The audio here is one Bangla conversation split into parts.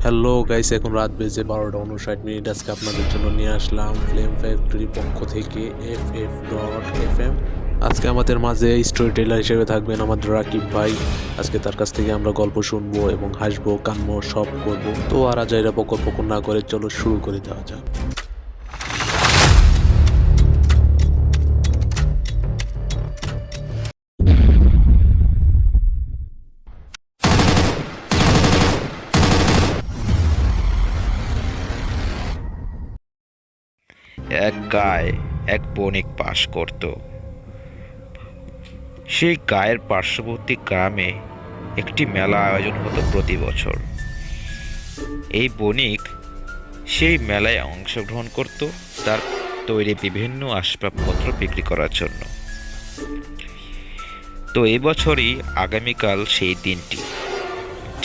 হ্যালো গাইস, এখন রাত বেজে 12:59। আজকে আপনাদের জন্য নিয়ে আসলাম ফ্লেম ফ্যাক্টরি পক্ষ থেকে FF.FM। আজকে আমাদের মাঝে স্টোরি টেলার হিসেবে থাকবেন আমাদের রাকিব ভাই। আজকে তার কাছ থেকে আমরা গল্প শুনবো এবং হাসবো, কানবো, সব করবো। তো আর আজাইরা পকর না করে চলো শুরু করে দেওয়া যাক। এক গায়ে এক বণিক বাস করত। সেই গায়ের পার্শ্ববর্তী গ্রামে একটি মেলা আয়োজন হতো প্রতি বছর। এই বণিক সেই মেলায় অংশগ্রহণ করত তার তৈরি বিভিন্ন আসবাবপত্র বিক্রি করার জন্য। তো এই বছরই আগামীকাল সেই দিনটি,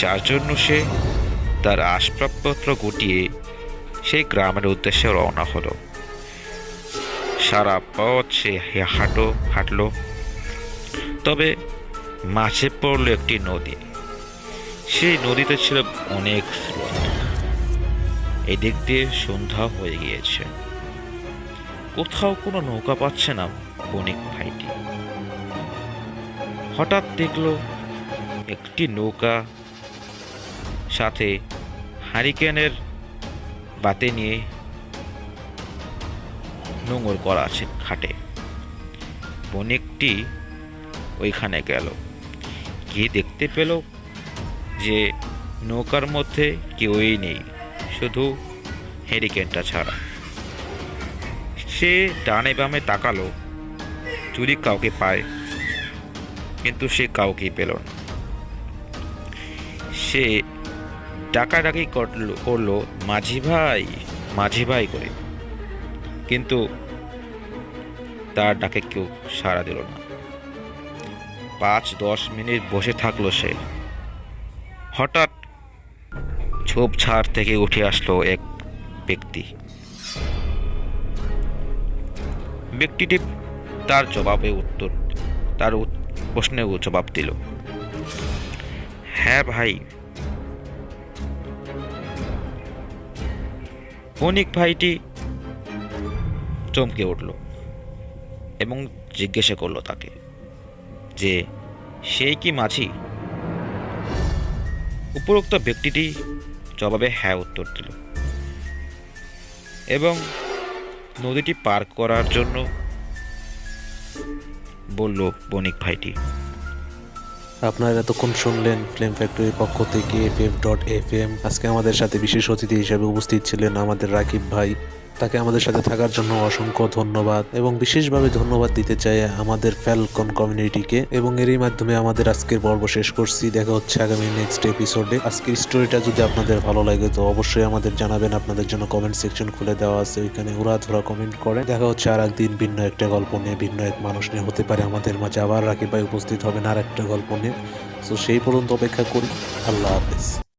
যার জন্য সে তার আসবাবপত্র গুটিয়ে সেই গ্রামের উদ্দেশ্যে রওনা হলো। সারা পথ সে হাঁটলো, তবে মাঝে পড়ল একটি নদী। সেই নদীতে ছিল অনেক স্রোত। এদিক দিয়ে সন্ধ্যা হয়ে গিয়েছে, কোথাও কোনো নৌকা পাচ্ছে না বণিক ভাইটি। হঠাৎ দেখলো একটি নৌকা সাথে হারিকেনের বাতি নিয়ে নোঙর করা আছে ঘাটে। বণিকটি ওইখানে গেল, গিয়ে দেখতে পেল যে নৌকার মধ্যে কেউই নেই, শুধু হ্যারিকেনটা ছাড়া। সে ডানে বামে তাকালো যদি কাউকে পায়, কিন্তু সে কাউকেই পেল না। সে ডাকাডাকি করলো মাঝি ভাই করে, কিন্তু তার ডাকে কেউ সাড়া দিল না। 5-10 মিনিট বসে থাকলো সে। হঠাৎ ঝোপঝাড় থেকে উঠে আসলো এক ব্যক্তি। ব্যক্তিটি তার প্রশ্নের জবাব দিল, হ্যাঁ ভাই। বণিক ভাইটি চমকে উঠল এবং জিজ্ঞাসা করলো তাকে যে সেই কি মাঝি। উপরোক্ত ব্যক্তিটি জবাবে হ্যাঁ উত্তর দিল এবং নদীটি পার করার জন্য বলল বণিক ভাইটি। আপনারা এতক্ষণ শুনলেন ফ্লেম ফ্যাক্টরির পক্ষ থেকে FF.FM। আজকে আমাদের সাথে বিশেষ অতিথি হিসেবে উপস্থিত ছিলেন আমাদের রাকিব ভাই। তাকে আমাদের সাথে থাকার জন্য অসংখ্য ধন্যবাদ, এবং বিশেষভাবে ধন্যবাদ দিতে চাই আমাদের ফ্যালকন কমিউনিটিকে। এবং এরই মাধ্যমে আমাদের আজকের পর্ব শেষ করছি। দেখা হচ্ছে আগামী নেক্সট এপিসোডে। আজকের স্টোরিটা যদি আপনাদের ভালো লাগে তো অবশ্যই আমাদের জানাবেন। আপনাদের জন্য কমেন্ট সেকশন খুলে দেওয়া আছে, ওইখানে উড়াধুরা কমেন্ট করে। দেখা হচ্ছে আর একদিন ভিন্ন একটা গল্প নিয়ে, ভিন্ন এক মানুষ নিয়ে। হতে পারে আমাদের মাঝে আবার রাকিব ভাই উপস্থিত হবেন আর একটা গল্প নিয়ে। তো সেই পর্যন্ত অপেক্ষা করি। আল্লাহ হাফেজ।